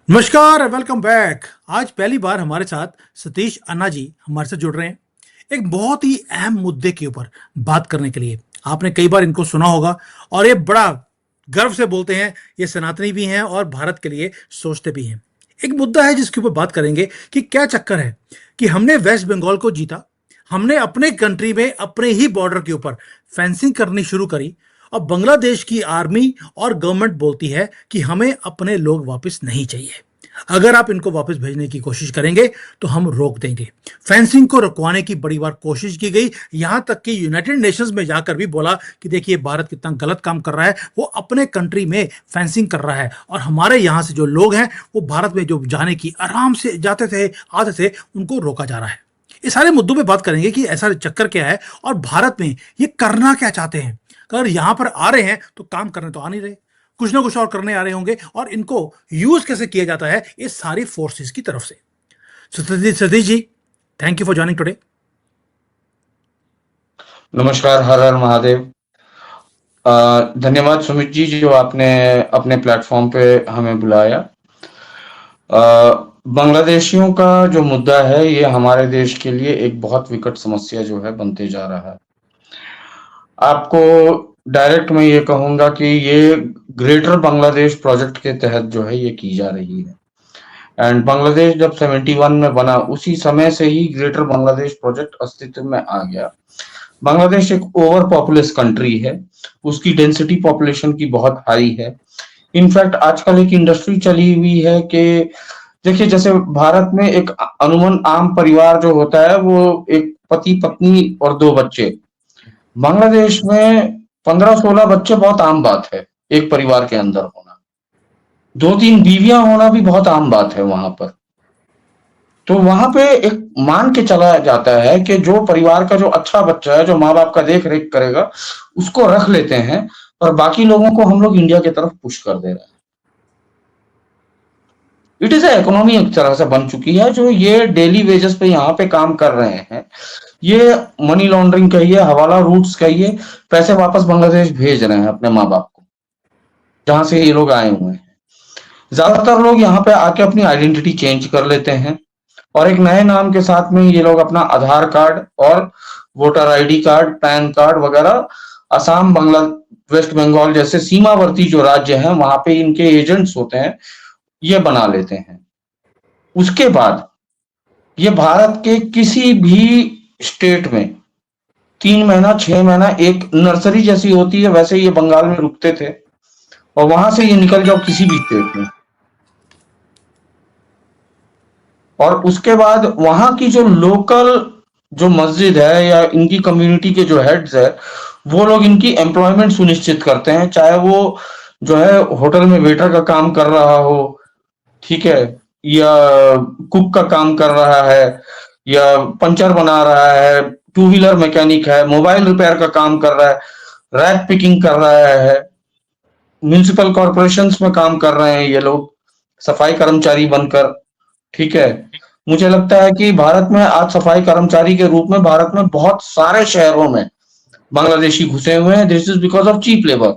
नमस्कार, welcome back. आज पहली बार हमारे साथ सतीश अन्ना जी हमारे साथ जुड़ रहे हैं एक बहुत ही अहम मुद्दे के ऊपर बात करने के लिए। आपने कई बार इनको सुना होगा और ये बड़ा गर्व से बोलते हैं। ये सनातनी भी हैं और भारत के लिए सोचते भी हैं। एक मुद्दा है जिसके ऊपर बात करेंगे कि क्या चक्कर है कि हमने वेस्ट बंगाल को जीता, हमने अपने कंट्री में अपने ही बॉर्डर के ऊपर फेंसिंग करनी शुरू करी और बांग्लादेश की आर्मी और गवर्नमेंट बोलती है कि हमें अपने लोग वापस नहीं चाहिए। अगर आप इनको वापस भेजने की कोशिश करेंगे तो हम रोक देंगे। फेंसिंग को रुकवाने की बड़ी बार कोशिश की गई, यहां तक कि यूनाइटेड नेशंस में जाकर भी बोला कि देखिए भारत कितना गलत काम कर रहा है, वो अपने कंट्री में फेंसिंग कर रहा है और हमारे यहां से जो लोग हैं वो भारत में जो जाने की आराम से जाते थे आते थे उनको रोका जा रहा है। इस सारे मुद्दों पे बात करेंगे कि ऐसा चक्कर क्या है और भारत में ये करना क्या चाहते हैं। अगर यहां पर आ रहे हैं तो काम करने तो आ नहीं रहे, कुछ ना कुछ और करने आ रहे होंगे और इनको यूज कैसे किया जाता है इस सारी फोर्सेस की तरफ से। Satish ji, thank you for joining today. नमस्कार, हर हर महादेव। धन्यवाद सुमित जी, जो आपने अपने प्लेटफॉर्म पे हमें बुलाया। बांग्लादेशियों का जो मुद्दा है, ये हमारे देश के लिए एक बहुत विकट समस्या जो है बनते जा रहा है। आपको डायरेक्ट मैं ये कहूंगा कि ये ग्रेटर बांग्लादेश प्रोजेक्ट के तहत जो है ये की जा रही है। एंड बांग्लादेश जब 71 में बना, उसी समय से ही ग्रेटर बांग्लादेश प्रोजेक्ट अस्तित्व में आ गया। बांग्लादेश एक ओवर पॉपुलस कंट्री है, उसकी डेंसिटी पॉपुलेशन की बहुत हाई है। इनफैक्ट आजकल एक इंडस्ट्री चली हुई है कि देखिए, जैसे भारत में एक अमूमन आम परिवार जो होता है वो एक पति पत्नी और 2 बच्चे, बांग्लादेश में 15-16 बच्चे बहुत आम बात है एक परिवार के अंदर होना। 2-3 बीवियां होना भी बहुत आम बात है वहां पर। तो वहां पे एक मान के चला जाता है कि जो परिवार का जो अच्छा बच्चा है, जो माँ बाप का देख रेख करेगा, उसको रख लेते हैं और बाकी लोगों को हम लोग इंडिया की तरफ पुश कर दे रहे हैं। इट इज ए इकोनॉमी एक तरह से बन चुकी है, जो ये डेली वेजेस पे यहाँ पे काम कर रहे हैं। ये मनी लॉन्ड्रिंग कहिए, हवाला रूट्स कहिए, पैसे वापस बांग्लादेश भेज रहे हैं अपने माँ बाप को, जहां से ये लोग आए हुए हैं। ज्यादातर लोग यहाँ पे आके अपनी आइडेंटिटी चेंज कर लेते हैं और एक नए नाम के साथ में ये लोग अपना आधार कार्ड और voter ID card, pan card वगैरह असम, बांग्ला, वेस्ट बंगाल जैसे सीमावर्ती जो राज्य हैं वहां पे इनके एजेंट्स होते हैं, ये बना लेते हैं। उसके बाद ये भारत के किसी भी स्टेट में 3 महीना 6 महीना एक नर्सरी जैसी होती है, वैसे ये बंगाल में रुकते थे और वहां से ये निकल जाओ किसी भी स्टेट में। और उसके बाद वहां की जो लोकल जो मस्जिद है या इनकी कम्युनिटी के जो हेड्स है, वो लोग इनकी एम्प्लॉयमेंट सुनिश्चित करते हैं, चाहे वो जो है होटल में वेटर का काम कर रहा हो, ठीक है, या कुक का काम कर रहा है, या पंचर बना रहा है, 2 व्हीलर मैकेनिक है, मोबाइल रिपेयर का काम कर रहा है, रैक पिकिंग कर रहा है, म्यूनिसिपल कॉरपोरेशंस में काम कर रहे हैं ये लोग सफाई कर्मचारी बनकर। ठीक है, मुझे लगता है कि भारत में आज सफाई कर्मचारी के रूप में भारत में बहुत सारे शहरों में बांग्लादेशी घुसे हुए हैं। This is because of cheap labour.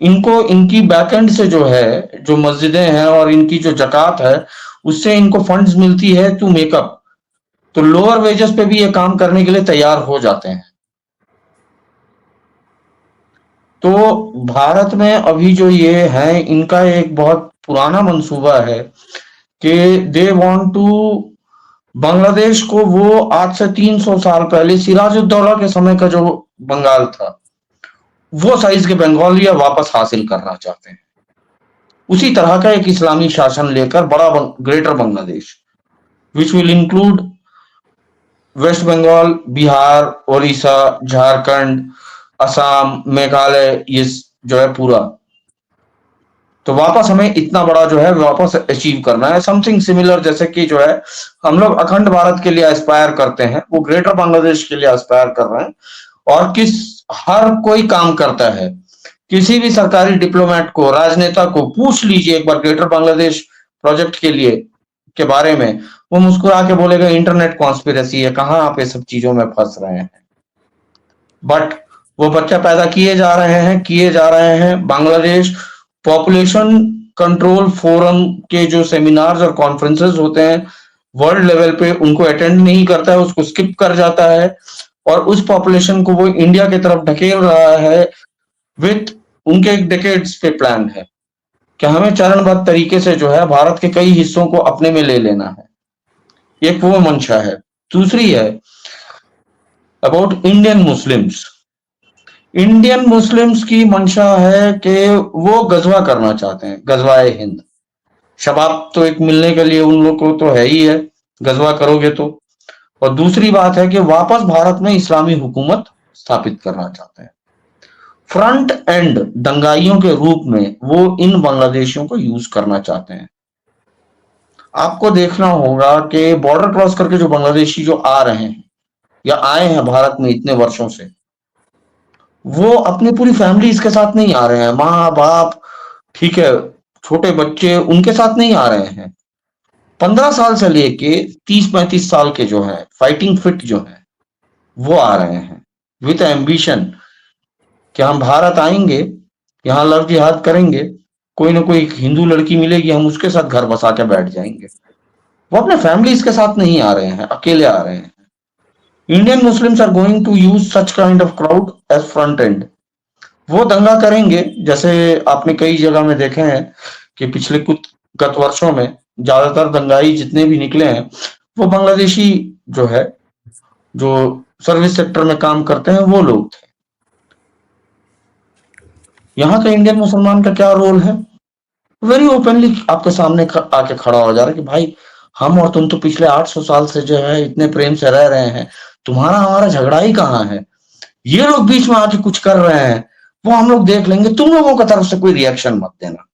इनको इनकी बैकएंड से जो है, जो मस्जिदें हैं और इनकी जो जकात है, उससे इनको फंड्स मिलती है टू मेकअप। तो लोअर वेजेस पे भी ये काम करने के लिए तैयार हो जाते हैं। तो भारत में अभी जो ये है, इनका एक बहुत पुराना मंसूबा है कि दे वांट टू बांग्लादेश को, वो आज से 300 साल पहले सिराजुद्दौला के समय का जो बंगाल था, वो साइज के बंगालिया वापस हासिल करना चाहते हैं। उसी तरह का एक इस्लामी शासन लेकर बड़ा Greater Bangladesh, which will include West Bengal, Bihar, Orissa, Jharkhand, Assam, Meghalaya, ये जो है पूरा। तो वापस हमें इतना बड़ा जो है वापस अचीव करना है, समथिंग सिमिलर जैसे कि जो है हम लोग अखंड भारत के लिए एस्पायर करते हैं, वो ग्रेटर बांग्लादेश के लिए एस्पायर कर रहे हैं। और हर कोई काम करता है। किसी भी सरकारी डिप्लोमेट को, राजनेता को पूछ लीजिए एक बार ग्रेटर बांग्लादेश प्रोजेक्ट के लिए के बारे में, वो मुस्कुरा के बोलेगा इंटरनेट कॉन्स्पिरेसी है, कहाँ आप ये सब चीजों में फंस रहे हैं। बट वो बच्चा पैदा किए जा रहे हैं बांग्लादेश पॉपुलेशन कंट्रोल फोरम के जो सेमिनार्स और कॉन्फ्रेंसेस होते हैं वर्ल्ड लेवल पे, उनको अटेंड नहीं करता है, उसको स्किप कर जाता है और उस पॉपुलेशन को वो इंडिया की तरफ ढकेल रहा है विथ उनके एक डेकेड्स पे प्लान है कि हमें चरणबद्ध तरीके से जो है भारत के कई हिस्सों को अपने में ले लेना है। एक वो मंशा है। दूसरी है about Indian Muslims. Indian Muslims की मंशा है कि वो गजवा करना चाहते हैं, गजवाए हिंद। शबाब तो एक मिलने के लिए उन लोग को तो है ही है, गजवा करोगे तो। और दूसरी बात है कि वापस भारत में इस्लामी हुकूमत स्थापित करना चाहते हैं। फ्रंट एंड दंगाइयों के रूप में वो इन बांग्लादेशियों को यूज करना चाहते हैं। आपको देखना होगा कि बॉर्डर क्रॉस करके जो बांग्लादेशी जो आ रहे हैं या आए हैं भारत में इतने वर्षों से, वो अपनी पूरी फैमिली इसके साथ नहीं आ रहे हैं, माँ बाप, ठीक है, छोटे बच्चे, उनके साथ नहीं आ रहे हैं। 15 साल से लेके 30-35 साल के जो है फाइटिंग फिट जो है वो आ रहे हैं विथ एम्बिशन कि हम भारत आएंगे, यहाँ लव जिहाद करेंगे, कोई ना कोई हिंदू लड़की मिलेगी, हम उसके साथ घर बसा के बैठ जाएंगे। वो अपने फैमिलीज के साथ नहीं आ रहे हैं, अकेले आ रहे हैं। Indian Muslims are going to use such kind of crowd as front end. वो दंगा करेंगे, जैसे आपने कई जगह में देखे हैं कि पिछले कुछ गत वर्षों में ज्यादातर दंगाई जितने भी निकले हैं वो बांग्लादेशी जो है, जो सर्विस सेक्टर में काम करते हैं, वो लोग थे। यहाँ का इंडियन मुसलमान का क्या रोल है? वेरी ओपनली आपके सामने आके खड़ा हो जा रहा है कि भाई हम और तुम तो पिछले 800 साल से जो है इतने प्रेम से रह रहे हैं, तुम्हारा हमारा झगड़ा ही कहाँ है? ये लोग बीच में आके कुछ कर रहे हैं, वो हम लोग देख लेंगे, तुम लोगों की तरफ से कोई रिएक्शन मत देना।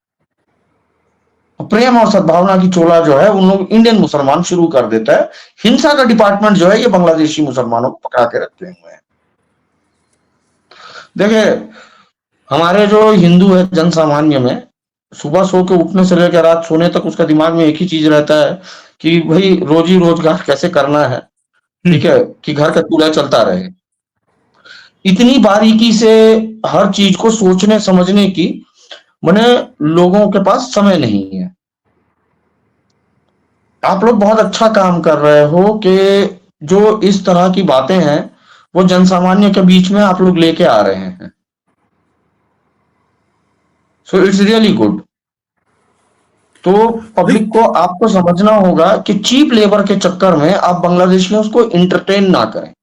प्रेम और सद्भावना की चोला जो है उन लोग इंडियन मुसलमान शुरू कर देता है। हिंसा का डिपार्टमेंट जो है ये बांग्लादेशी मुसलमानों को पकड़ा के रखे हुए हैं। देखिए, हमारे जो हिंदू है जन सामान्य में, सुबह सो के उठने से लेकर रात सोने तक उसका दिमाग में एक ही चीज रहता है कि भाई रोजी रोजगार कैसे करना है, ठीक है, कि घर का चूल्हा चलता रहे। इतनी बारीकी से हर चीज को सोचने समझने की माने लोगों के पास समय नहीं है। आप लोग बहुत अच्छा काम कर रहे हो कि जो इस तरह की बातें हैं वो जनसामान्य के बीच में आप लोग लेके आ रहे हैं। So it's really good. तो पब्लिक को आपको समझना होगा कि चीप लेबर के चक्कर में आप बांग्लादेशियों को इंटरटेन ना करें।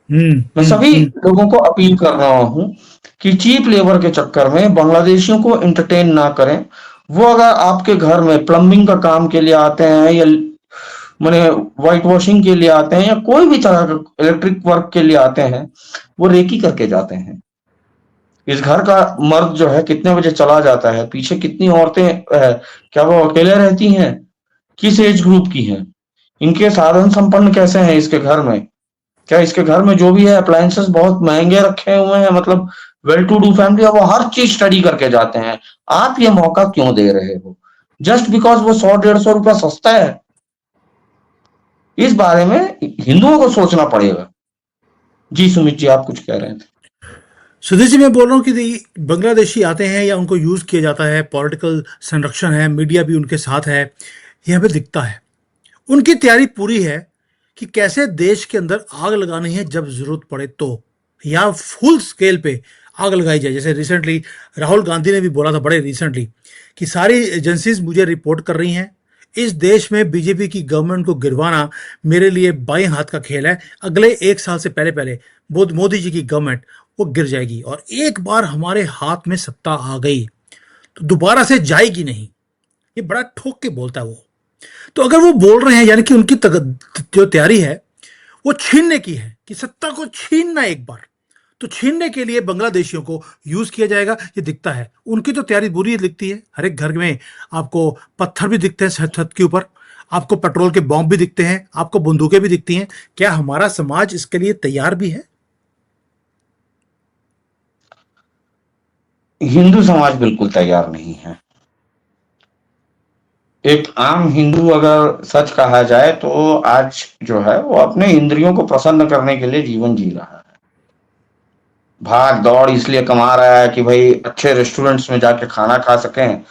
मैं सभी लोगों को अपील कर रहा हूं कि चीप लेबर के चक्कर में बांग्लादेशियों को एंटरटेन ना करें। वो अगर आपके घर में प्लम्बिंग का काम के लिए आते हैं या माने व्हाइट वॉशिंग के लिए आते हैं या कोई भी तरह का इलेक्ट्रिक वर्क के लिए आते हैं, वो रेकी करके जाते हैं। इस घर का मर्द जो है कितने बजे चला जाता है, पीछे कितनी औरतें क्या वो अकेले रहती हैं, किस एज ग्रुप की हैं, इनके साधन संपन्न कैसे हैं इसके घर में, क्या इसके घर में जो भी है अप्लायंसेस बहुत महंगे रखे हुए हैं, मतलब वेल टू डू फैमिली, वो हर चीज स्टडी करके जाते हैं। आप ये मौका क्यों दे रहे हो जस्ट बिकॉज वो 100-150 रुपया सस्ता है? इस बारे में हिंदुओं को सोचना पड़ेगा। जी सुमित जी, आप कुछ कह रहे थे। सुधीर जी, मैं बोल रहा हूँ कि बांग्लादेशी आते हैं या उनको यूज किया जाता है, पॉलिटिकल संरक्षण है, मीडिया भी उनके साथ है, यह हमें दिखता है। उनकी तैयारी पूरी है कि कैसे देश के अंदर आग लगानी है जब जरूरत पड़े तो, या फुल स्केल पे आग लगाई जाए। जैसे रिसेंटली राहुल गांधी ने भी बोला था, बड़े रिसेंटली, कि सारी एजेंसीज मुझे रिपोर्ट कर रही हैं, इस देश में बीजेपी की गवर्नमेंट को गिरवाना मेरे लिए बाएं हाथ का खेल है। अगले 1 साल से पहले पहले मोदी जी की गवर्नमेंट वो गिर जाएगी, और एक बार हमारे हाथ में सत्ता आ गई तो दोबारा से जाएगी नहीं। ये बड़ा ठोक के बोलता है वो। तो अगर वो बोल रहे हैं, यानी कि उनकी जो तैयारी है वो छीनने की है, कि सत्ता को छीनना एक बार, तो छीनने के लिए बांग्लादेशियों को यूज किया जाएगा, ये दिखता है। उनकी तो तैयारी बुरी दिखती है। हर एक घर में आपको पत्थर भी दिखते हैं छत के ऊपर, आपको पेट्रोल के बॉम्ब भी दिखते हैं, आपको बंदूकें भी दिखती हैं। क्या हमारा समाज इसके लिए तैयार भी है? हिंदू समाज बिल्कुल तैयार नहीं है। एक आम हिंदू अगर सच कहा जाए तो आज जो है वो अपने इंद्रियों को प्रसन्न करने के लिए जीवन जी रहा है। भाग दौड़ इसलिए कमा रहा है कि भाई अच्छे रेस्टोरेंट्स में जाके खाना खा सकें,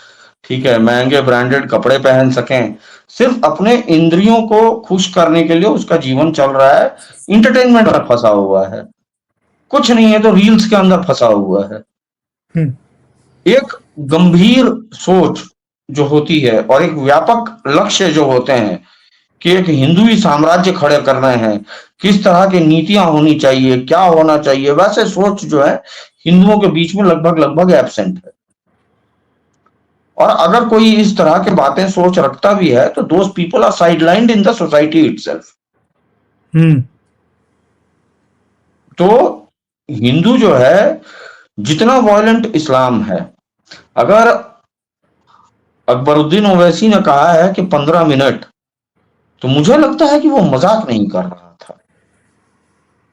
ठीक है, महंगे ब्रांडेड कपड़े पहन सकें, सिर्फ अपने इंद्रियों को खुश करने के लिए उसका जीवन चल रहा है, इंटरटेनमेंट में फंसा हुआ है, कुछ नहीं है तो रील्स के अंदर फंसा हुआ है। हम्म। एक गंभीर सोच जो होती है और एक व्यापक लक्ष्य जो होते हैं कि एक हिंदुई साम्राज्य खड़े करना है, किस तरह की नीतियां होनी चाहिए, क्या होना चाहिए, वैसे सोच जो है हिंदुओं के बीच में लगभग लगभग एब्सेंट है। और अगर कोई इस तरह के बातें सोच रखता भी है तो those people are sidelined in the society itself. Hmm. तो हिंदू जो है, जितना वायलेंट इस्लाम है, अगर अकबरुद्दीन ओवैसी ने कहा है कि 15 मिनट, तो मुझे लगता है कि वो मजाक नहीं कर रहा था।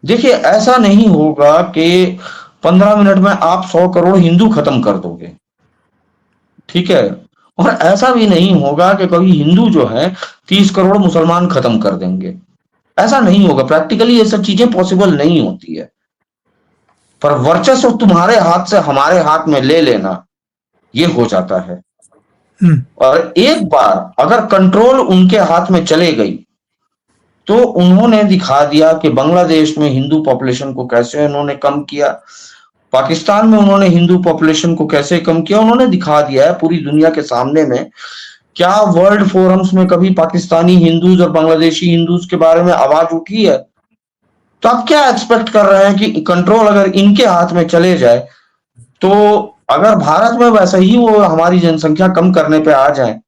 देखिए, ऐसा नहीं होगा कि 15 मिनट में आप 100 करोड़ हिंदू खत्म कर दोगे, ठीक है, और ऐसा भी नहीं होगा कि कभी हिंदू जो है 30 करोड़ मुसलमान खत्म कर देंगे। ऐसा नहीं होगा, प्रैक्टिकली ये सब चीजें पॉसिबल नहीं होती है। पर वर्चस्व तुम्हारे हाथ से हमारे हाथ में ले लेना, ये हो जाता है। हम्म। और एक बार अगर कंट्रोल उनके हाथ में चले गई तो उन्होंने दिखा दिया कि बांग्लादेश में हिंदू पॉपुलेशन को कैसे उन्होंने कम किया, पाकिस्तान में उन्होंने हिंदू पॉपुलेशन को कैसे कम किया, उन्होंने दिखा दिया है पूरी दुनिया के सामने में। क्या वर्ल्ड फोरम्स में कभी पाकिस्तानी हिंदूज और बांग्लादेशी हिंदूज के बारे में आवाज उठी है? तो आप क्या एक्सपेक्ट कर रहे हैं कि कंट्रोल अगर इनके हाथ में चले जाए, तो अगर भारत में वैसे ही वो हमारी जनसंख्या कम करने पे आ जाए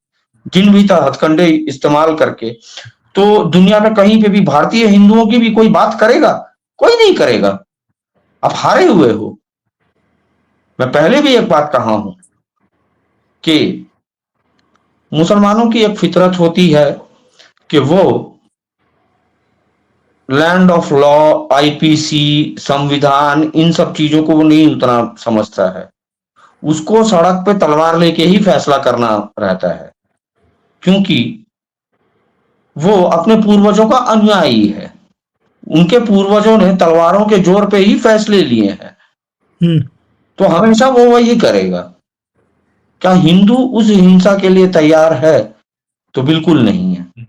जिन भी हथकंडे इस्तेमाल करके, तो दुनिया में कहीं पे भी भारतीय हिंदुओं की भी कोई बात करेगा? कोई नहीं करेगा। आप हारे हुए हो। मैं पहले भी एक बात कहा हूं कि मुसलमानों की एक फितरत होती है कि वो लैंड ऑफ लॉ, आईपीसी, संविधान, इन सब चीजों को वो नहीं उतना समझता है। उसको सड़क पे तलवार लेके ही फैसला करना रहता है, क्योंकि वो अपने पूर्वजों का अनुयायी है। उनके पूर्वजों ने तलवारों के जोर पे ही फैसले लिए हैं, हम्म। तो हमेशा वो वही करेगा। क्या हिंदू उस हिंसा के लिए तैयार है? तो बिल्कुल नहीं है।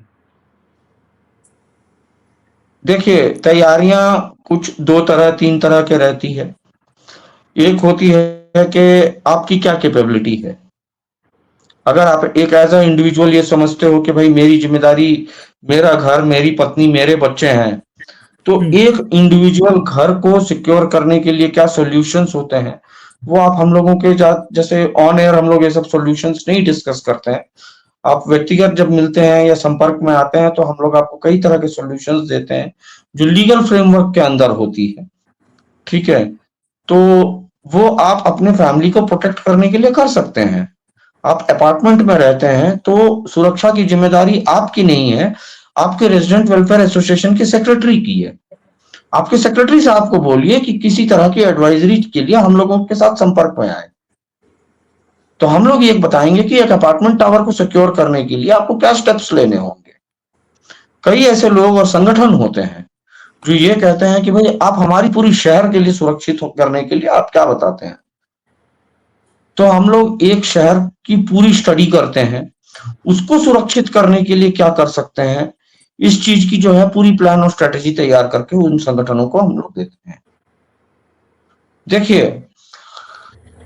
देखिए, तैयारियां कुछ दो तरह तीन तरह के रहती है। एक होती है कि आपकी क्या कैपेबिलिटी है। अगर आप एक एज अ इंडिविजुअल ये समझते हो कि भाई मेरी जिम्मेदारी, मेरा घर, मेरी पत्नी, मेरे बच्चे हैं, तो हम्म। एक इंडिविजुअल घर को सिक्योर करने के लिए क्या सॉल्यूशंस होते हैं, वो आप हम लोगों के जैसे ऑन एयर हम लोग ये सब सॉल्यूशंस नहीं डिस्कस करते हैं। आप व्यक्तिगत जब मिलते हैं या संपर्क में आते हैं तो हम लोग आपको कई तरह के सॉल्यूशंस देते हैं जो लीगल फ्रेमवर्क के अंदर होती है, ठीक है। तो वो आप अपने फैमिली को प्रोटेक्ट करने के लिए कर सकते हैं। आप अपार्टमेंट में रहते हैं तो सुरक्षा की जिम्मेदारी आपकी नहीं है, आपके रेजिडेंट वेलफेयर एसोसिएशन के सेक्रेटरी की है। आपके सेक्रेटरी साहब को बोलिए कि किसी तरह की एडवाइजरी के लिए हम लोगों के साथ संपर्क में आए, तो हम लोग ये बताएंगे कि एक अपार्टमेंट टावर को सिक्योर करने के लिए आपको क्या स्टेप्स लेने होंगे। कई ऐसे लोग और संगठन होते हैं जो ये कहते हैं कि भाई आप हमारी पूरी शहर के लिए सुरक्षित करने के लिए आप क्या बताते हैं। तो हम लोग एक शहर की पूरी स्टडी करते हैं, उसको सुरक्षित करने के लिए क्या कर सकते हैं, इस चीज की जो है पूरी प्लान और स्ट्रेटेजी तैयार करके उन संगठनों को हम लोग देते हैं। देखिए,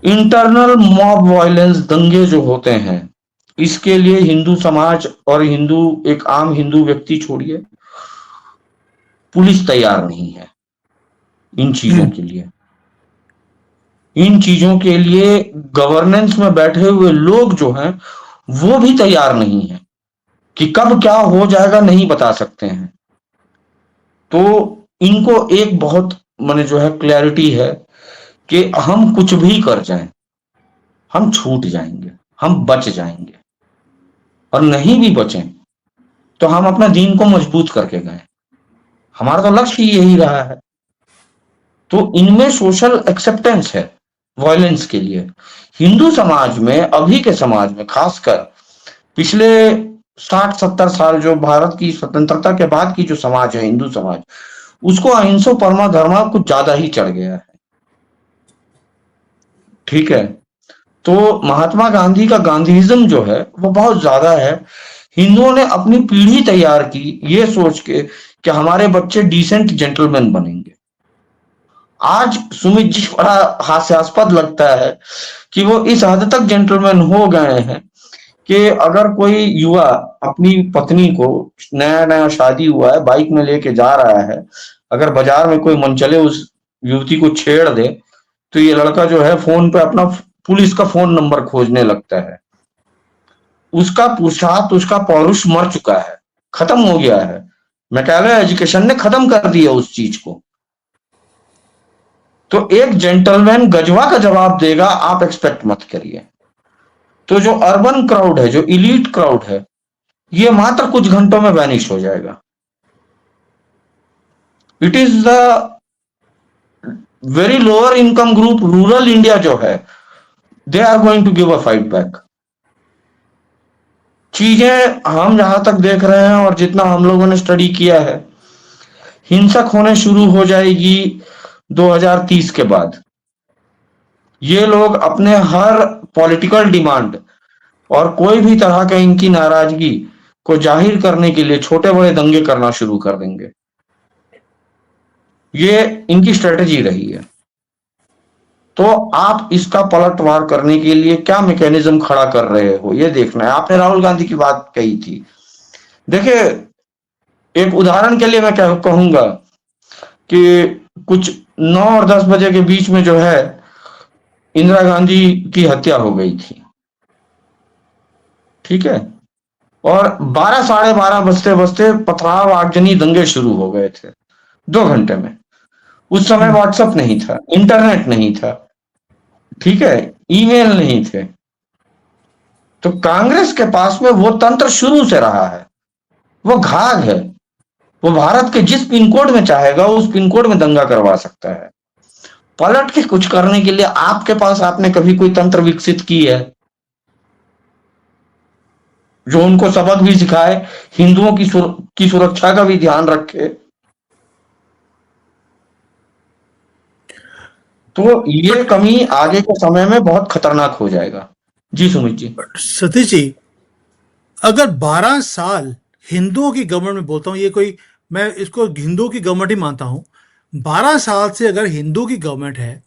इंटरनल मॉब वायलेंस, दंगे जो होते हैं, इसके लिए हिंदू समाज और हिंदू, एक आम हिंदू व्यक्ति छोड़िए, पुलिस तैयार नहीं है इन चीजों हम्म। के लिए। इन चीजों के लिए गवर्नेंस में बैठे हुए लोग जो हैं वो भी तैयार नहीं है, कि कब क्या हो जाएगा नहीं बता सकते हैं। तो इनको एक बहुत माने जो है क्लैरिटी है कि हम कुछ भी कर जाएं, हम छूट जाएंगे, हम बच जाएंगे, और नहीं भी बचें तो हम अपना दीन को मजबूत करके गए। हमारा तो लक्ष्य ही यही रहा है। तो इनमें सोशल एक्सेप्टेंस है वायलेंस के लिए। हिंदू समाज में, अभी के समाज में खासकर पिछले 60-70 साल जो भारत की स्वतंत्रता के बाद की जो समाज है हिंदू समाज, उसको अहिंसो परमा धर्मा कुछ ज्यादा ही चढ़ गया है। ठीक है। तो महात्मा गांधी का गांधीइज्म जो है वो बहुत ज्यादा है। हिंदुओं ने अपनी पीढ़ी तैयार की ये सोच के कि हमारे बच्चे डिसेंट जेंटलमैन बनेंगे। आज सुमित जी बड़ा हास्यास्पद लगता है कि वो इस हद तक जेंटलमैन हो गए हैं कि अगर कोई युवा अपनी पत्नी को, नया नया शादी हुआ है, बाइक में लेके जा रहा है, अगर बाजार में कोई मनचले उस युवती को छेड़ दे, तो ये लड़का जो है फोन पे अपना पुलिस का फोन नंबर खोजने लगता है। उसका पुरुषार्थ, उसका पौरुष मर चुका है, खत्म हो गया है। मेटालय एजुकेशन ने खत्म कर दिया उस चीज को। तो एक जेंटलमैन गजवा का जवाब देगा, आप एक्सपेक्ट मत करिए। तो जो अर्बन क्राउड है, जो इलीट क्राउड है, ये मात्र कुछ घंटों में वैनिश हो जाएगा। It is the very lower income group, rural India जो है, they are going to give a fight back. चीजें हम जहां तक देख रहे हैं और जितना हम लोगों ने स्टडी किया है, हिंसक होने शुरू हो जाएगी 2030 के बाद। ये लोग अपने हर पॉलिटिकल डिमांड और कोई भी तरह का इनकी नाराजगी को जाहिर करने के लिए छोटे बड़े दंगे करना शुरू कर देंगे। ये इनकी स्ट्रेटेजी रही है। तो आप इसका पलटवार करने के लिए क्या मैकेनिज्म खड़ा कर रहे हो, ये देखना है। आपने राहुल गांधी की बात कही थी। देखिए, एक उदाहरण के लिए मैं कहूंगा कि कुछ 9 और 10 बजे के बीच में जो है, इंदिरा गांधी की हत्या हो गई थी। ठीक है। और 12 साढ़े 12 बजते बजते पथराव, आगजनी, दंगे शुरू हो गए थे 2 घंटे में। उस समय व्हाट्सएप नहीं था, इंटरनेट नहीं था, ठीक है, ईमेल नहीं थे। तो कांग्रेस के पास में वो तंत्र शुरू से रहा है, वो घाघ है। वो भारत के जिस पिन कोड में चाहेगा उस पिन कोड में दंगा करवा सकता है। पलट के कुछ करने के लिए आपके पास, आपने कभी कोई तंत्र विकसित की है जो उनको सबक भी सिखाए, हिंदुओं की सुरक्षा का भी ध्यान रखे? तो ये कमी आगे के समय में बहुत खतरनाक हो जाएगा। जी सुमित जी। सतीश जी, अगर 12 साल हिंदुओं की गवर्नमेंट में, बोलता हूं ये कोई, मैं इसको हिंदुओं की गवर्नमेंट ही मानता हूं, 12 साल से अगर हिंदुओं की गवर्नमेंट है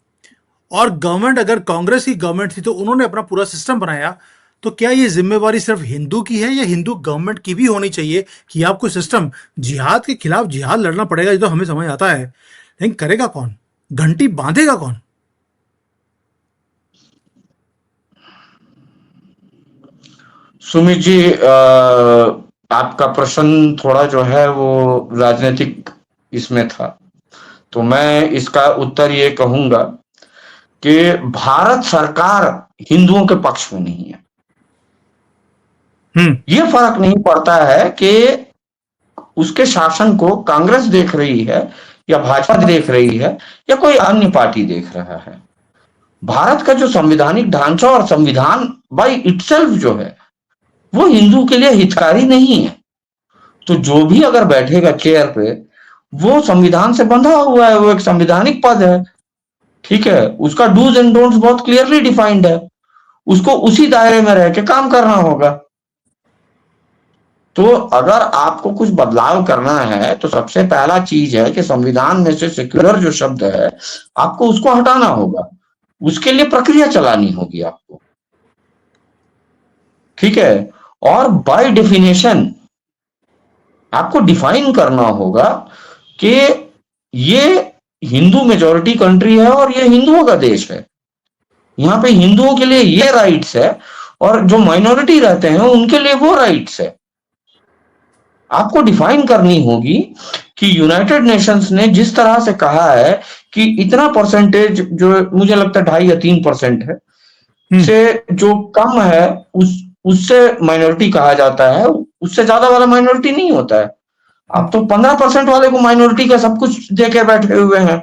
और गवर्नमेंट अगर कांग्रेस की गवर्नमेंट थी तो उन्होंने अपना पूरा सिस्टम बनाया, तो क्या ये जिम्मेवारी सिर्फ हिंदू की है या हिंदू गवर्नमेंट की भी होनी चाहिए कि आपको सिस्टम, जिहाद के खिलाफ जिहाद लड़ना पड़ेगा, ये तो हमें समझ आता है, लेकिन करेगा कौन, घंटी बांधेगा कौन? सुमित जी, आपका प्रश्न थोड़ा जो है वो राजनीतिक इसमें था। तो मैं इसका उत्तर ये कहूंगा कि भारत सरकार हिंदुओं के पक्ष में नहीं है। ये फर्क नहीं पड़ता है कि उसके शासन को कांग्रेस देख रही है या भाजपा देख रही है या कोई अन्य पार्टी देख रहा है। भारत का जो संवैधानिक ढांचा और संविधान बाई इटसेल्फ जो है, वो हिंदू के लिए हितकारी नहीं है। तो जो भी अगर बैठेगा चेयर पे, वो संविधान से बंधा हुआ है, वो एक संवैधानिक पद है। ठीक है, उसका डूज एंड डोंट्स बहुत क्लियरली डिफाइंड है। उसको उसी दायरे में रह के काम करना होगा। तो अगर आपको कुछ बदलाव करना है तो सबसे पहला चीज है कि संविधान में से सेक्युलर जो शब्द है, आपको उसको हटाना होगा। उसके लिए प्रक्रिया चलानी होगी आपको। ठीक है। और बाय डेफिनेशन आपको डिफाइन करना होगा कि ये हिंदू मेजोरिटी कंट्री है और ये हिंदुओं का देश है। यहाँ पे हिंदुओं के लिए ये राइट्स है और जो माइनॉरिटी रहते हैं उनके लिए वो राइट्स है। आपको डिफाइन करनी होगी कि यूनाइटेड नेशंस ने जिस तरह से कहा है कि इतना परसेंटेज, जो मुझे लगता है 2.5 या 3% है, से जो कम है उससे माइनॉरिटी कहा जाता है, उससे ज्यादा वाला माइनॉरिटी नहीं होता है। आप तो 15% वाले को माइनॉरिटी का सब कुछ देके बैठे हुए हैं।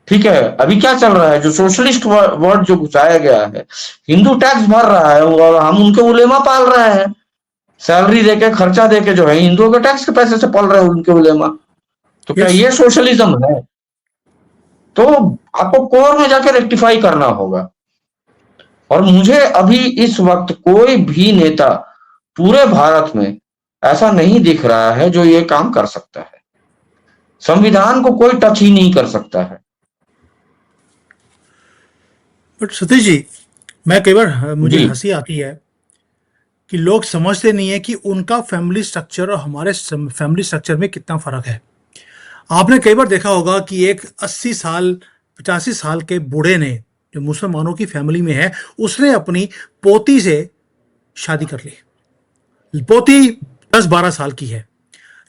ठीक है। अभी क्या चल रहा है, जो सोशलिस्ट वर्ड जो घुसाया गया है, हिंदू टैक्स भर रहा है और हम उनके उलेमा पाल रहे हैं। सैलरी देके, खर्चा देके जो है हिंदुओं के टैक्स के पैसे से पल रहे हैं उनके उलेमा। तो क्या ये सोशलिज्म है? तो आपको कोर में जाके रेक्टिफाई करना होगा। और मुझे अभी इस वक्त कोई भी नेता पूरे भारत में ऐसा नहीं दिख रहा है जो ये काम कर सकता है। संविधान को कोई टच ही नहीं कर सकता है। बट सतीश जी, मैं कई बार मुझे जी। हंसी आती है कि लोग समझते नहीं है कि उनका फैमिली स्ट्रक्चर और हमारे फैमिली स्ट्रक्चर में कितना फर्क है। आपने कई बार देखा होगा कि एक 80 साल 85 साल के बूढ़े ने, जो मुसलमानों की फैमिली में है, उसने अपनी पोती से शादी कर ली। पोती 10 12 साल की है।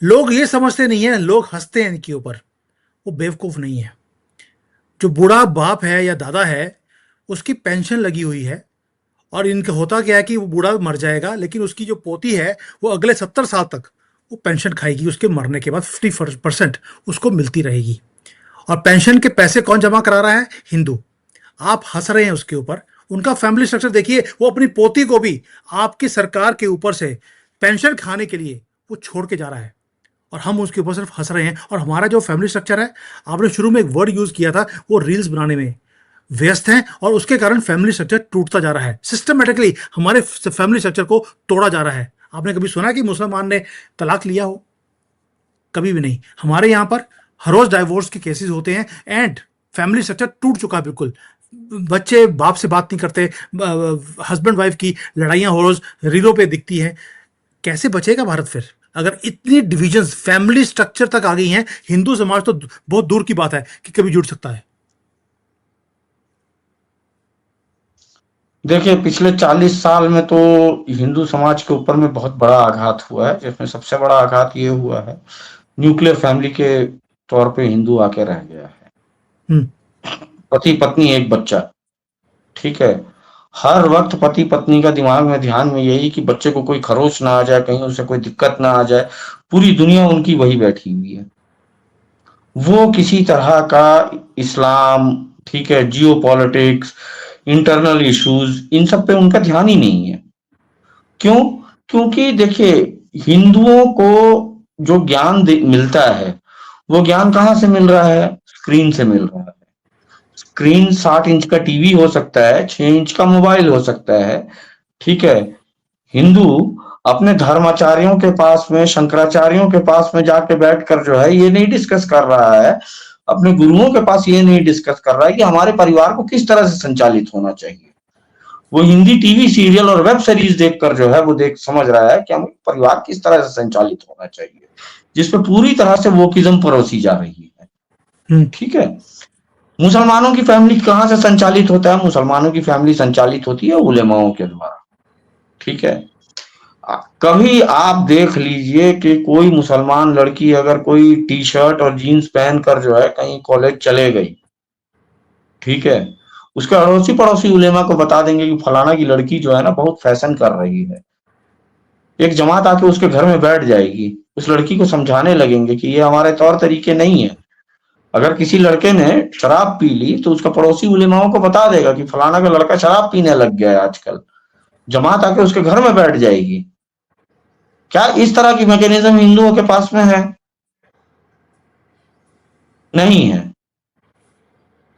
लोग ये समझते नहीं है, लोग हंसते हैं इनके ऊपर। वो बेवकूफ नहीं है। जो बूढ़ा बाप है या दादा है, उसकी पेंशन लगी हुई है, और इनका होता क्या है कि वो बूढ़ा मर जाएगा, लेकिन उसकी जो पोती है वो अगले 70 साल तक वो पेंशन खाएगी। उसके मरने के बाद 50% उसको मिलती रहेगी। और पेंशन के पैसे कौन जमा करा रहा है? हिंदू। आप हंस रहे हैं उसके ऊपर। उनका फैमिली स्ट्रक्चर देखिए, वो अपनी पोती को भी आपकी सरकार के ऊपर से पेंशन खाने के लिए वो छोड़ के जा रहा है, और हम उसके ऊपर सिर्फ हंस रहे हैं। और हमारा जो फैमिली स्ट्रक्चर है, आपने शुरू में एक वर्ड यूज किया था, वो रील्स बनाने में व्यस्त हैं, और उसके कारण फैमिली स्ट्रक्चर टूटता जा रहा है। सिस्टमेटिकली हमारे फैमिली स्ट्रक्चर को तोड़ा जा रहा है। आपने कभी सुना कि मुसलमान ने तलाक लिया हो? कभी भी नहीं। हमारे यहाँ पर हर रोज डाइवोर्स के केसेस होते हैं, एंड फैमिली स्ट्रक्चर टूट चुका है बिल्कुल। बच्चे बाप से बात नहीं करते, हस्बैंड वाइफ की लड़ाइयाँ हो रोज रीलों पे दिखती हैं। कैसे बचेगा भारत फिर, अगर इतनी डिविजन्स फैमिली स्ट्रक्चर तक आ गई हैं? हिंदू समाज तो बहुत दूर की बात है कि कभी जुड़ सकता है। देखिए, पिछले 40 साल में तो हिंदू समाज के ऊपर में बहुत बड़ा आघात हुआ है, जिसमें सबसे बड़ा आघात ये हुआ है, न्यूक्लियर फैमिली के तौर पे हिंदू आके रह गया है। हम्म। पति पत्नी एक बच्चा, ठीक है। हर वक्त पति पत्नी का दिमाग में ध्यान में यही कि बच्चे को कोई खरोच ना आ जाए, कहीं उसे कोई दिक्कत ना आ जाए। पूरी दुनिया उनकी वही बैठी हुई है। वो किसी तरह का इस्लाम, ठीक है, जियो पॉलिटिक्स, इंटरनल इश्यूज, इन सब पे उनका ध्यान ही नहीं है। क्यों? क्योंकि देखिए, हिंदुओं को जो ज्ञान मिलता है, वो ज्ञान कहाँ से मिल रहा है? स्क्रीन से मिल रहा है। स्क्रीन 60 इंच का टीवी हो सकता है, 6 इंच का मोबाइल हो सकता है, ठीक है। हिंदू अपने धर्माचार्यों के पास में, शंकराचार्यों के पास में जाके बैठकर जो है ये नहीं डिस्कस कर रहा है, अपने गुरुओं के पास ये नहीं डिस्कस कर रहा है कि हमारे परिवार को किस तरह से संचालित होना चाहिए। वो हिंदी टीवी सीरियल और वेब सीरीज देखकर जो है वो देख समझ रहा है कि हमें परिवार किस तरह से संचालित होना चाहिए, जिसपे पूरी तरह से वोकिज्म परोसी जा रही है, हम्म। ठीक है। मुसलमानों की फैमिली कहाँ से संचालित होता है? मुसलमानों की फैमिली संचालित होती है उलेमाओं के द्वारा, ठीक है। कभी आप देख लीजिए कि कोई मुसलमान लड़की अगर कोई टी शर्ट और जीन्स पहनकर जो है कहीं कॉलेज चले गई, ठीक है, उसके अड़ोसी पड़ोसी उलेमा को बता देंगे कि फलाना की लड़की जो है ना बहुत फैशन कर रही है। एक जमात आके उसके घर में बैठ जाएगी, उस लड़की को समझाने लगेंगे कि ये हमारे तौर तरीके नहीं है। अगर किसी लड़के ने शराब पी ली तो उसका पड़ोसी उलेमाओं को बता देगा कि फलाना का लड़का शराब पीने लग गया है आजकल। जमात आके उसके घर में बैठ जाएगी। क्या इस तरह की मैकेनिज्म हिंदुओं के पास में है? नहीं है।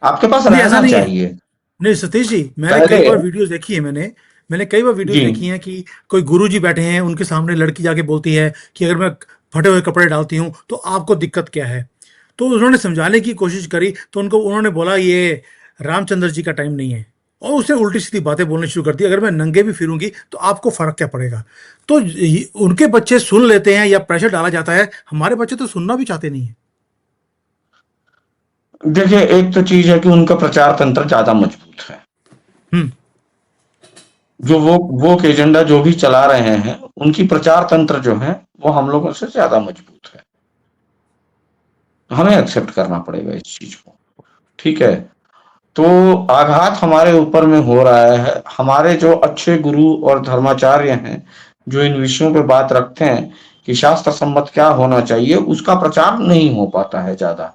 आपके पास नहीं, ऐसा रहना नहीं है। चाहिए। नहीं सतीश जी, मैंने कई पहले। बार वीडियोस देखी है। मैंने कई बार वीडियोस जी। देखी हैं कि कोई गुरुजी बैठे हैं, उनके सामने लड़की जाके बोलती है कि अगर मैं फटे हुए कपड़े डालती हूँ तो आपको दिक्कत क्या है। तो उन्होंने समझाने की कोशिश करी, तो उन्होंने बोला ये रामचंद्र जी का टाइम नहीं है। और उसने उल्टी सीधी बातें बोलनी शुरू कर दी, अगर मैं नंगे भी फिरूंगी तो आपको फर्क क्या पड़ेगा। तो उनके बच्चे सुन लेते हैं या प्रेशर डाला जाता है, हमारे बच्चे तो सुनना भी चाहते नहीं है। देखिए, एक तो चीज है कि उनका प्रचार तंत्र ज्यादा मजबूत है। हम्म। जो वो एजेंडा जो भी चला रहे हैं, उनकी प्रचार तंत्र जो है वो हम लोगों से ज्यादा मजबूत है। हमें एक्सेप्ट करना पड़ेगा इस चीज को, ठीक है। तो आघात हमारे ऊपर में हो रहा है। हमारे जो अच्छे गुरु और धर्माचार्य हैं, जो इन विषयों पे बात रखते हैं कि शास्त्र सम्मत क्या होना चाहिए, उसका प्रचार नहीं हो पाता है ज्यादा।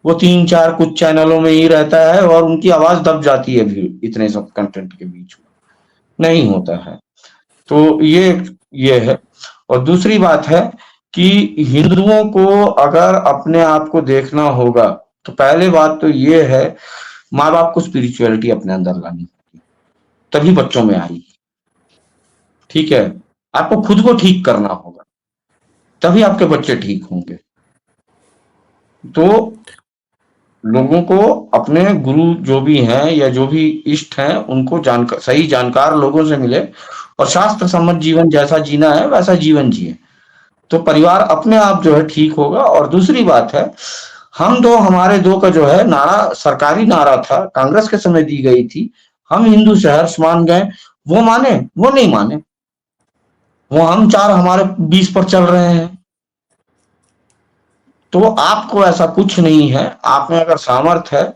वो 3 4 कुछ चैनलों में ही रहता है और उनकी आवाज दब जाती है भी इतने सब कंटेंट के बीच में, नहीं होता है। तो ये है। और दूसरी बात है कि हिंदुओं को अगर अपने आप को देखना होगा तो पहले बात तो ये है, माँ बाप को स्पिरिचुअलिटी अपने अंदर लानी होगी। तभी बच्चों में आएगी। ठीक है, आपको खुद को ठीक करना होगा, तभी आपके बच्चे ठीक होंगे। तो लोगों को अपने गुरु जो भी हैं या जो भी इष्ट हैं उनको जानकर, सही जानकार लोगों से मिले और शास्त्र सम्मत जीवन जैसा जीना है वैसा जीवन जिए, तो परिवार अपने आप जो है ठीक होगा। और दूसरी बात है, हम दो हमारे दो का जो है नारा सरकारी नारा था, कांग्रेस के समय दी गई थी, हम हिंदू सहर्ष मान गए, वो माने? वो नहीं माने। वो हम चार हमारे 20 पर चल रहे हैं। तो आपको ऐसा कुछ नहीं है, आप में अगर सामर्थ्य है,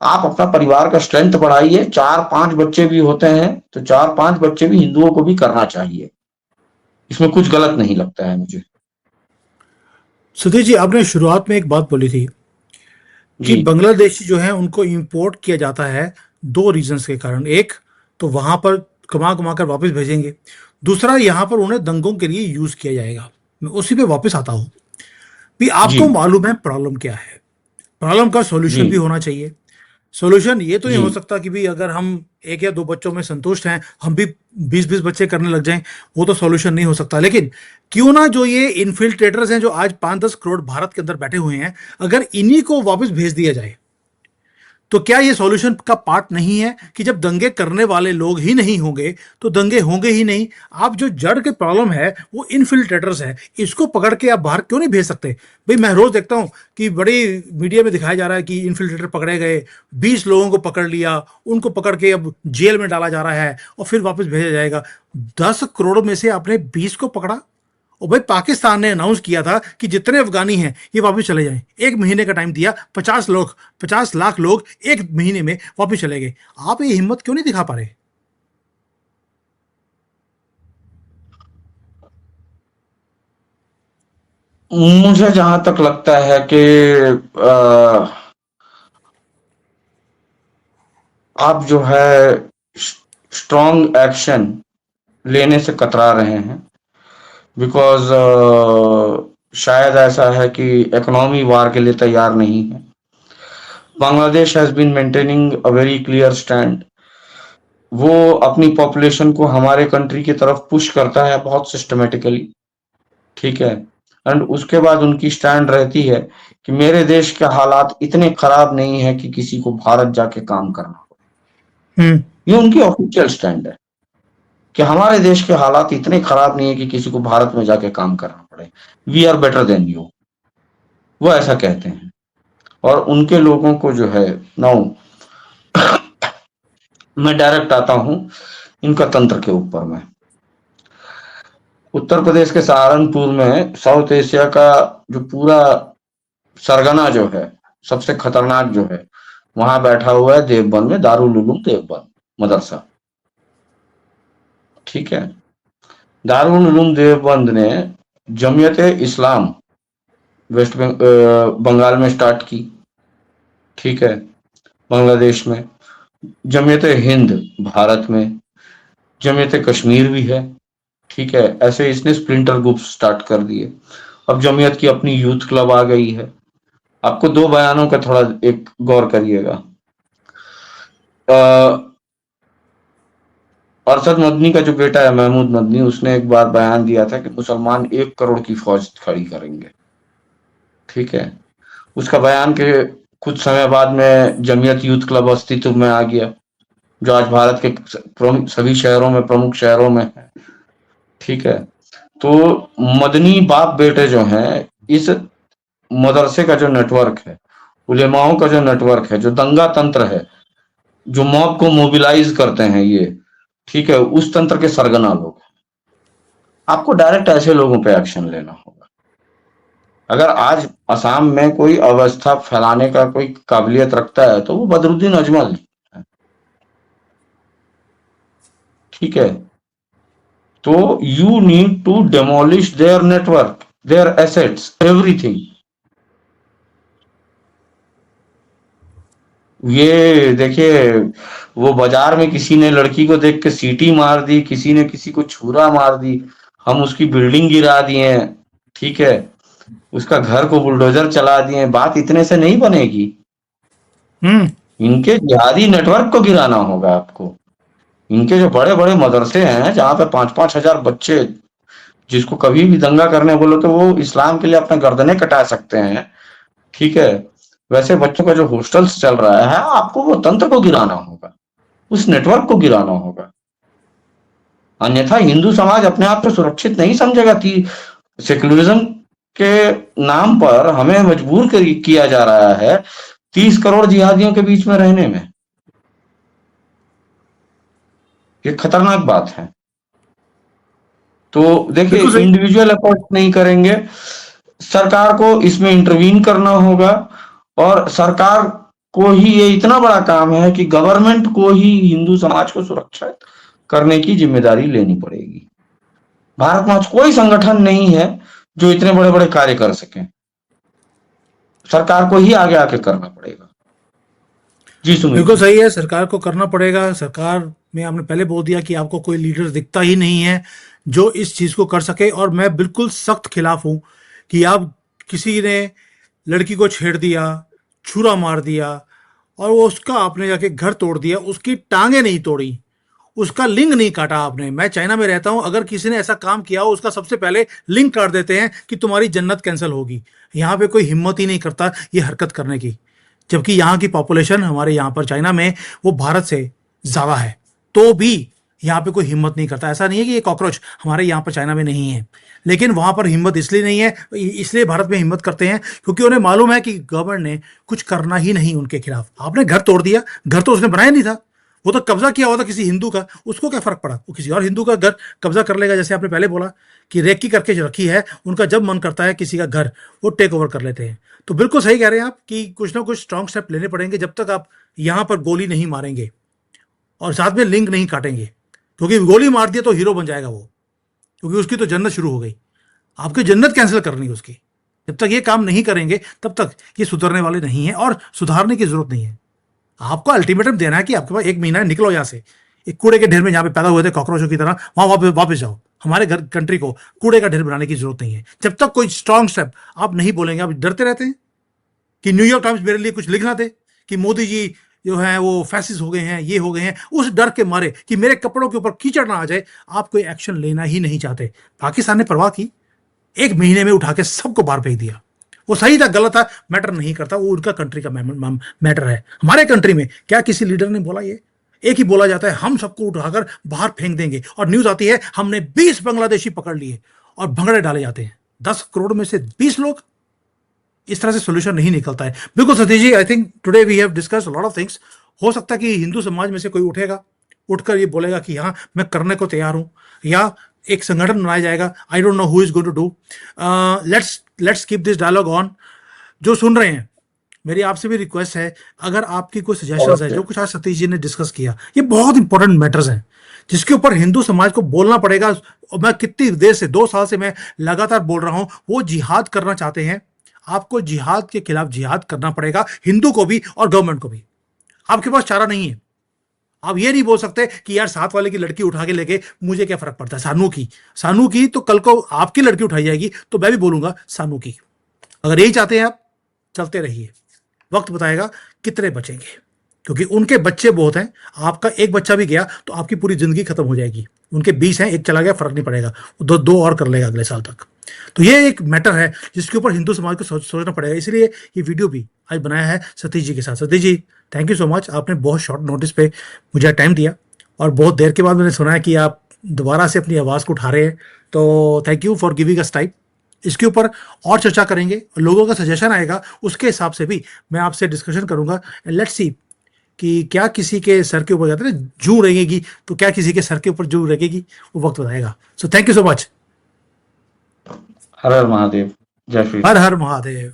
आप अपना परिवार का स्ट्रेंथ बढ़ाइए। 4-5 बच्चे भी होते हैं तो 4-5 बच्चे भी हिंदुओं को भी करना चाहिए, इसमें कुछ गलत नहीं लगता है मुझे। सतीश जी, आपने शुरुआत में एक बात बोली थी कि जी बांग्लादेशी जो है उनको इंपोर्ट किया जाता है दो रीजंस के कारण। एक तो वहां पर कमा कमा कर वापस भेजेंगे, दूसरा यहाँ पर उन्हें दंगों के लिए यूज किया जाएगा। मैं उसी पे वापस आता हूँ भी जी आपको मालूम है प्रॉब्लम क्या है, प्रॉब्लम का जी सॉल्यूशन भी होना चाहिए। सॉल्यूशन ये तो नहीं जी हो सकता कि भी अगर हम एक या दो बच्चों में संतुष्ट हैं हम भी 20-20 बच्चे करने लग जाएं, वो तो सॉल्यूशन नहीं हो सकता। लेकिन क्यों ना जो ये इन्फिल्ट्रेटर्स हैं जो आज 5-10 करोड़ भारत के अंदर बैठे हुए हैं, अगर इन्हीं को वापस भेज दिया जाए, तो क्या ये सॉल्यूशन का पार्ट नहीं है कि जब दंगे करने वाले लोग ही नहीं होंगे तो दंगे होंगे ही नहीं। आप जो जड़ के प्रॉब्लम है वो इन्फिल्ट्रेटर्स है, इसको पकड़ के आप बाहर क्यों नहीं भेज सकते? भाई मैं रोज देखता हूं कि बड़ी मीडिया में दिखाया जा रहा है कि इन्फिल्ट्रेटर पकड़े गए, 20 लोगों को पकड़ लिया, उनको पकड़ के अब जेल में डाला जा रहा है और फिर वापस भेजा जाएगा। 10 करोड़ में से आपने 20 को पकड़ा। और भाई पाकिस्तान ने अनाउंस किया था कि जितने अफगानी हैं ये वापस चले जाएं, एक महीने का टाइम दिया, 50 लोग, 50 लाख लोग एक महीने में वापस चले गए। आप ये हिम्मत क्यों नहीं दिखा पा रहे? मुझे जहां तक लगता है कि आप जो है स्ट्रॉन्ग एक्शन लेने से कतरा रहे हैं, बिकॉज शायद ऐसा है कि इकोनॉमी वार के लिए तैयार नहीं है। Bangladesh has been maintaining a very clear stand. वो अपनी पॉपुलेशन को हमारे कंट्री की तरफ पुश करता है बहुत सिस्टमेटिकली। ठीक है, एंड उसके बाद उनकी स्टैंड रहती है कि मेरे देश के हालात इतने खराब नहीं है कि किसी को भारत जाके काम करना हो। हम्म। ये उनकी ऑफिशियल स्टैंड है कि हमारे देश के हालात इतने खराब नहीं है कि किसी को भारत में जाके काम करना पड़े, we are better than you, वो ऐसा कहते हैं। और उनके लोगों को जो है, नाउ मैं डायरेक्ट आता हूं इनका तंत्र के ऊपर में। उत्तर प्रदेश के सहारनपुर में साउथ एशिया का जो पूरा सरगना जो है, सबसे खतरनाक जो है, वहां बैठा हुआ है देवबंद में, दारुल उलूम देवबंद मदरसा। ठीक है, दारुल उलूम देवबंद ने जमीयत इस्लाम बंगाल में स्टार्ट की। ठीक है, बांग्लादेश में जमीयत हिंद, भारत में जमीयत कश्मीर भी है। ठीक है, ऐसे इसने स्प्लिंटर ग्रुप स्टार्ट कर दिए। अब जमीयत की अपनी यूथ क्लब आ गई है। आपको दो बयानों का थोड़ा एक गौर करिएगा। अरशद मदनी का जो बेटा है महमूद मदनी, उसने एक बार बयान दिया था कि मुसलमान 1 करोड़ की फौज खड़ी करेंगे। ठीक है, उसका बयान के कुछ समय बाद में जमीयत यूथ क्लब अस्तित्व में आ गया, जो आज भारत के सभी शहरों में, प्रमुख शहरों में है। ठीक है, तो मदनी बाप बेटे जो हैं, इस मदरसे का जो नेटवर्क है, उलेमाओं का जो नेटवर्क है, जो दंगा तंत्र है, जो मॉब को मोबिलाइज करते हैं ये, ठीक है, उस तंत्र के सरगना लोग। आपको डायरेक्ट ऐसे लोगों पे एक्शन लेना होगा। अगर आज असम में कोई अवस्था फैलाने का कोई काबिलियत रखता है तो वो बदरुद्दीन अजमल है। ठीक है, तो you need to demolish their network, their assets, everything. ये देखिए, वो बाजार में किसी ने लड़की को देख के सीटी मार दी, किसी ने किसी को छुरा मार दी, हम उसकी बिल्डिंग गिरा दिए। ठीक है, उसका घर को बुलडोजर चला दिए। बात इतने से नहीं बनेगी, हम्म। इनके जिहादी नेटवर्क को गिराना होगा आपको। इनके जो बड़े बड़े मदरसे हैं जहाँ पे 5-5 हजार बच्चे, जिसको कभी भी दंगा करने बोलो तो वो इस्लाम के लिए अपने गर्दनें कटा सकते हैं, ठीक है। वैसे बच्चों का जो हॉस्टल्स चल रहा है, आपको वो तंत्र को गिराना होगा, उस नेटवर्क को गिराना होगा। अन्यथा हिंदू समाज अपने आप को सुरक्षित नहीं समझेगा कि सेक्युलरिज्म के नाम पर हमें मजबूर किया जा रहा है 30 करोड़ जिहादियों के बीच में रहने में। ये खतरनाक बात है। तो देखिए, बिल्कुल सही। इंडिविजुअल अप्रोच नहीं करेंगे, सरकार को इसमें इंटरवीन करना होगा। और सरकार को ही ये इतना बड़ा काम है कि गवर्नमेंट को ही हिंदू समाज को सुरक्षित करने की जिम्मेदारी लेनी पड़ेगी। भारत में आज कोई संगठन नहीं है जो इतने बड़े बड़े कार्य कर सके, सरकार को ही आगे आके करना पड़ेगा। जी सुमित बिल्कुल जी। सही है, सरकार को करना पड़ेगा। सरकार में आपने पहले बोल दिया कि आपको कोई लीडर दिखता ही नहीं है जो इस चीज़ को कर सके, और मैं बिल्कुल सख्त खिलाफ हूँ कि आप किसी ने लड़की को छेड़ दिया, छुरा मार दिया, और वो उसका आपने जाके घर तोड़ दिया, उसकी टांगे नहीं तोड़ी, उसका लिंग नहीं काटा आपने। मैं चाइना में रहता हूं, अगर किसी ने ऐसा काम किया हो उसका सबसे पहले लिंग काट देते हैं कि तुम्हारी जन्नत कैंसिल होगी। यहाँ पे कोई हिम्मत ही नहीं करता ये हरकत करने की, जबकि यहाँ की पॉपुलेशन हमारे यहाँ पर चाइना में वो भारत से ज़्यादा है, तो भी यहाँ पे कोई हिम्मत नहीं करता। ऐसा नहीं है कि ये कॉकरोच हमारे यहाँ पर चाइना में नहीं है, लेकिन वहाँ पर हिम्मत इसलिए नहीं है, इसलिए भारत में हिम्मत करते हैं क्योंकि उन्हें मालूम है कि गवर्नमेंट ने कुछ करना ही नहीं उनके खिलाफ। आपने घर तोड़ दिया, घर तो उसने बनाया नहीं था, वो तो कब्जा किया हुआ था किसी हिंदू का, उसको क्या फर्क पड़ा, वो किसी और हिंदू का घर कब्जा कर लेगा। जैसे आपने पहले बोला कि रेकी करके जो रखी है, उनका जब मन करता है किसी का घर वो टेक ओवर कर लेते हैं। तो बिल्कुल सही कह रहे हैं आप कि कुछ ना कुछ स्ट्रांग स्टेप लेने पड़ेंगे जब तक आप यहाँ पर गोली नहीं मारेंगे और साथ में लिंक नहीं काटेंगे, क्योंकि गोली मार दिया तो हीरो बन जाएगा वो, क्योंकि उसकी तो जन्नत शुरू हो गई। आपकी जन्नत कैंसिल करनी है उसकी। जब तक ये काम नहीं करेंगे तब तक ये सुधरने वाले नहीं है, और सुधारने की जरूरत नहीं है। आपको अल्टीमेटम देना है कि आपके पास 1 महीना है, निकलो यहाँ से, एक कूड़े के ढेर में जहाँ पे पैदा हुए थे कॉकरोचों की तरह, वहां वापस जाओ। हमारे घर कंट्री को कूड़े का ढेर बनाने की जरूरत नहीं है। जब तक कोई स्ट्रांग स्टेप आप नहीं बोलेंगे, आप डरते रहते हैं कि न्यूयॉर्क टाइम्स मेरे लिए कुछ लिखना दे कि मोदी जी जो है वो फैसिस्ट हो गए हैं, ये हो गए हैं, उस डर के मारे कि मेरे कपड़ों के ऊपर कीचड़ ना आ जाए, आप कोई एक्शन लेना ही नहीं चाहते। पाकिस्तान ने परवाह की, 1 महीने में उठा के सबको बाहर फेंक दिया। वो सही था गलत था मैटर नहीं करता, वो उनका कंट्री का मैटर है। हमारे कंट्री में क्या किसी लीडर ने बोला? ये एक ही बोला जाता है, हम सबको उठाकर बाहर फेंक देंगे, और न्यूज आती है हमने 20 बांग्लादेशी पकड़ लिए और भंगड़े डाले जाते हैं। 10 करोड़ में से 20 लोग, इस तरह से सोल्यूशन नहीं निकलता है। बिल्कुल Satish ji, I think today we have discuss lot of things. हो सकता है कि हिंदू समाज में से कोई उठेगा, उठकर ये बोलेगा कि हाँ मैं करने को तैयार हूं, या एक संगठन बनाया जाएगा। I don't know who is going to do. Let's keep this dialogue on. जो सुन रहे हैं, मेरी आपसे भी रिक्वेस्ट है, अगर आपकी कोई सजेशंस है, ओके। जो कुछ आज सतीश जी ने डिस्कस किया, ये बहुत इंपॉर्टेंट मैटर्स हैं जिसके ऊपर हिंदू समाज को बोलना पड़ेगा। और मैं कितनी देर से, 2 साल से मैं लगातार बोल रहा हूं, वो जिहाद करना चाहते हैं। आपको जिहाद के खिलाफ जिहाद करना पड़ेगा, हिंदू को भी और गवर्नमेंट को भी। आपके पास चारा नहीं है। आप ये नहीं बोल सकते कि यार साथ वाले की लड़की उठा के लेके मुझे क्या फर्क पड़ता है, सानू की तो कल को आपकी लड़की उठाई जाएगी तो मैं भी बोलूंगा सानू की। अगर यही चाहते हैं आप, चलते रहिए, वक्त बताएगा कितने बचेंगे, क्योंकि उनके बच्चे बहुत हैं। आपका एक बच्चा भी गया तो आपकी पूरी जिंदगी खत्म हो जाएगी। उनके 20 हैं, एक चला गया, फर्क नहीं पड़ेगा, वो दो और कर लेगा अगले साल तक। तो ये एक मैटर है जिसके ऊपर हिंदू समाज को सोचना पड़ेगा। इसलिए ये वीडियो भी आज बनाया है सतीश जी के साथ। Satish ji, thank you so much, आपने बहुत शॉर्ट नोटिस पे मुझे टाइम दिया, और बहुत देर के बाद मैंने सुना है कि आप दोबारा से अपनी आवाज़ को उठा रहे हैं। तो thank you for giving us time. इसके ऊपर और चर्चा करेंगे, लोगों का सजेशन आएगा, उसके हिसाब से भी मैं आपसे डिस्कशन करूंगा। लेट्स सी कि क्या किसी के सर के ऊपर जाते हैं जू रहेगी, तो क्या किसी के सर के ऊपर जू रहेगी, वो वक्त बताएगा। So thank you so much. Har Har Mahadev. जय श्री हर राम। हर महादेव।